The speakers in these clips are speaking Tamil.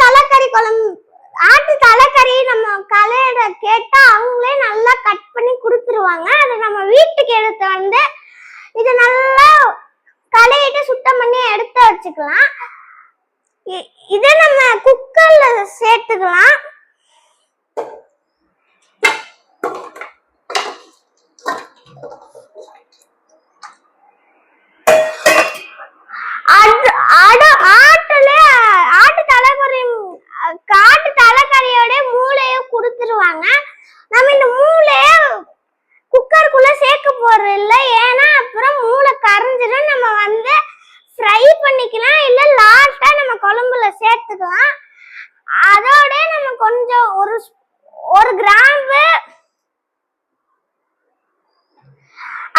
தலைக்கறி குழம்பு, ஆட்டு தலைக்கறி நம்ம கடையில கேட்டா அவங்களே நல்லா கட் பண்ணி கொடுத்துருவாங்க. அதை நம்ம வீட்டுக்கு எடுத்து வந்து இது நல்லா கழுவிட்டு சுத்தம் பண்ணி எடுத்து வச்சுக்கலாம். இதை நம்ம குக்கர்ல சேர்த்துக்கலாம். ஆட்டு தலைக்கறியோட மூளையும் கொடுத்துருவாங்க. நம்ம இந்த மூளைய குக்கருக்குள்ள சேர்க்க போறது இல்லை, ஏன்னா அப்புறம் மூளை கரைஞ்சிடும். நம்ம வந்து ஃப்ரை பண்ணிக்கலாம், இல்ல லாஸ்டா நம்ம குழம்புல சேர்த்துக்கலாம். அதோட நம்ம கொஞ்சம் ஒரு கிராம்பு,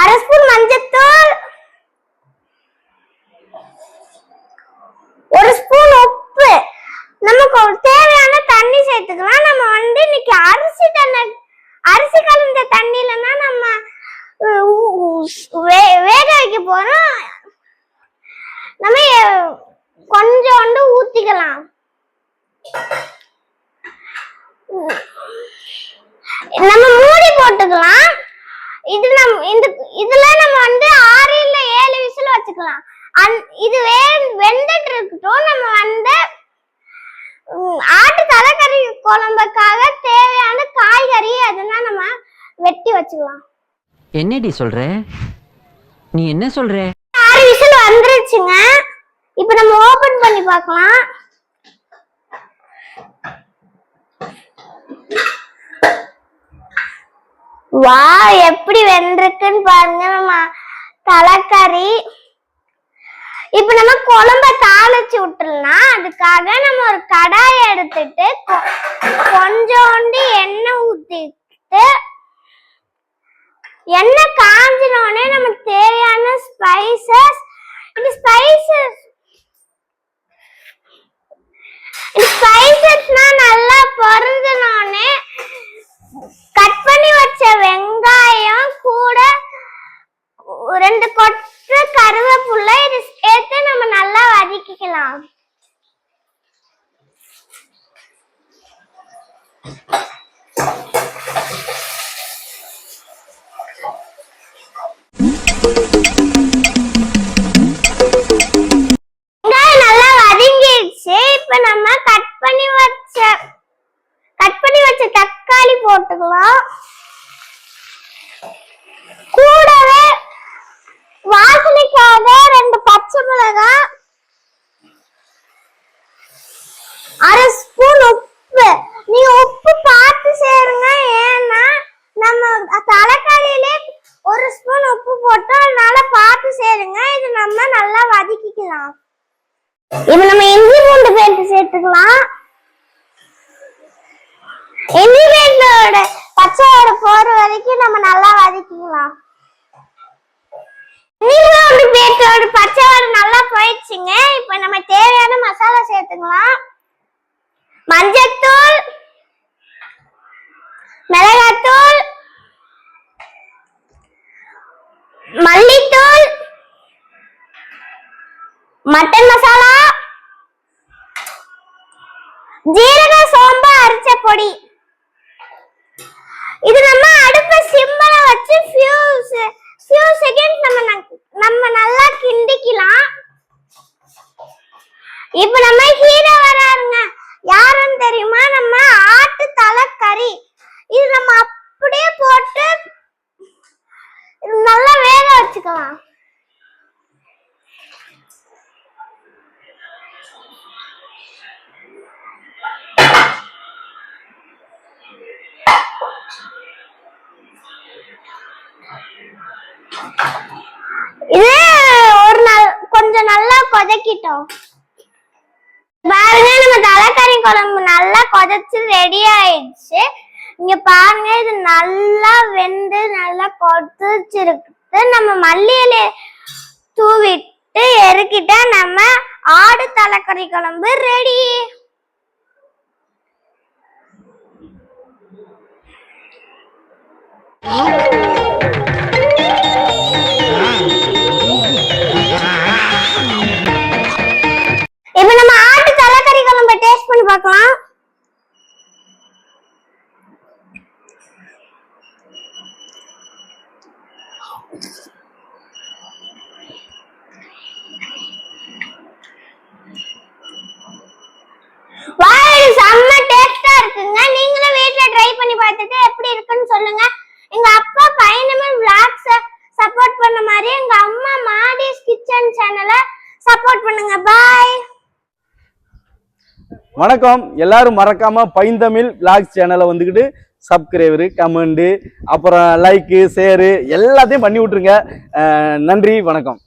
அரை ஸ்பூன் மஞ்சத்தூள், ஒரு ஸ்பூன் உப்பு, நமக்கு தேவையான தண்ணி சேர்த்துக்கலாம். நம்ம வந்து இன்னைக்கு அரிசி கலந்த தண்ணியிலன்னா நம்ம வேக வைக்க போறோம். நம்ம கொஞ்சோண்டு ஊத்திக்கலாம். நம்ம மூடி போட்டுக்கலாம். இதுல நம்ம வந்து 6 இல்ல 7 விசில் வச்சுக்கலாம். இது வெந்துட்டு இருக்கட்டும். நம்ம வந்து ஆட்டு தலைக்கறி குழம்புக்காக தேவையான காய்கறி அதெல்லாம் நம்ம வெட்டி வச்சுக்கலாம். என்னடி சொல்ற? நீ என்ன சொல்ற? 6 விசில் வந்துருச்சுங்க. இப்போ நம்ம ஓபன் பண்ணி பார்க்கலாம். வா, எப்படி வெந்திருக்குன்னு பாருங்க நம்ம தலைக்கறி. இப்ப நம்ம குழம்ப தாளிச்சு விட்டுறலாம். அதுக்காக நம்ம ஒரு கடாயை எடுத்துட்டு கொஞ்சோண்டு எண்ணெய் ஊத்திட்டு, எண்ணெய் காஞ்சினோடனே நமக்கு தேவையான ஸ்பைசஸ்னா நல்லா பொரிஞ்சனோடனே கட் பண்ணி வச்ச வெங்காயம் கூட 2 கொட்டை கருவேப்பிலை இது சேர்த்து நம்ம நல்லா வதக்கிக்கலாம். வெங்காயம் நல்லா வதங்கிடுச்சு. இப்ப நம்ம கட் பண்ணி வச்ச தக்காளி போட்டுக்கலாம். கூடவே வாசனைக்காக 2 பச்சை மிளகாய், அரை ஸ்பூன் உப்பு. நீங்க உப்பு பார்த்து சேருங்க, ஏன்னா நம்ம தலைக்கறியிலே 1 ஸ்பூன் உப்பு போட்டோம், அதனால பார்த்து சேருங்க. இது நம்ம நல்லா வதக்கிக்கலாம். இப்ப நம்ம இஞ்சி பூண்டு பேஸ்ட் சேர்த்துக்கலாம். இஞ்சி பேஸ்டோட பச்சை வாடை போற வரைக்கும் நம்ம நல்லா வதக்கிக்கலாம். பச்சை வாடை நல்லா போயிடுச்சுங்க. இப்ப நம்ம தேவையான மசாலா சேர்த்துக்கலாம். மஞ்சத்தூள், மிளகாத்தூள், மல்லித்தூள், மட்டன் மசாலா, ஜீரக சோம்பு அரைச்ச பொடி. இது நம்ம அடுப்பை சிம்ல வச்சு few seconds நம்ம நல்லா கிண்டிக்கலாம். இப்ப நம்ம ஹீரோ வராருங்க. யாருன்னு தெரியுமா? நம்ம ஆட்டு தலைக்கறி. இது நம்ம அப்படியே போட்டு நல்லா வேக வச்சுக்கலாம். இது கொஞ்சம் நல்லா கொதிக்கிட்டோம். பாருங்க, நம்ம தலைக்கறி குழம்பு நல்லா கொதிச்சு ரெடி ஆயிடுச்சு. இங்க பாருங்க, இது நல்லா வெந்து நல்லா கொதிச்சிருக்கு. நம்ம மல்லி இலை தூவிட்டு இறக்கிட்டா நம்ம ஆடு தலைக்கறி குழம்பு ரெடி. இப்ப நம்ம ஆட்டு தலைக்கறி குழம்பு டேஸ்ட் பண்ணி பார்க்கலாம். வாய் செம்ம டேஸ்டா இருக்குங்க. நீங்களும் வீட்ல ட்ரை பண்ணி பார்த்துட்டு எப்படி இருக்குன்னு சொல்லுங்க. எங்க அப்பா பையனுமே vlogs சப்போர்ட் பண்ண மாதிரி எங்க அம்மா மாடிஸ் கிச்சன் சேனலை சப்போர்ட் பண்ணுங்க. பாய். வணக்கம். எல்லாரும் மறக்காம பைந்தமிழ் விளாக்ஸ் சேனலை வந்துக்கிட்டு சப்ஸ்கிரைபரு, கமெண்டு, அப்புறம் லைக்கு, ஷேரு எல்லாத்தையும் பண்ணி விட்டுருங்க. நன்றி, வணக்கம்.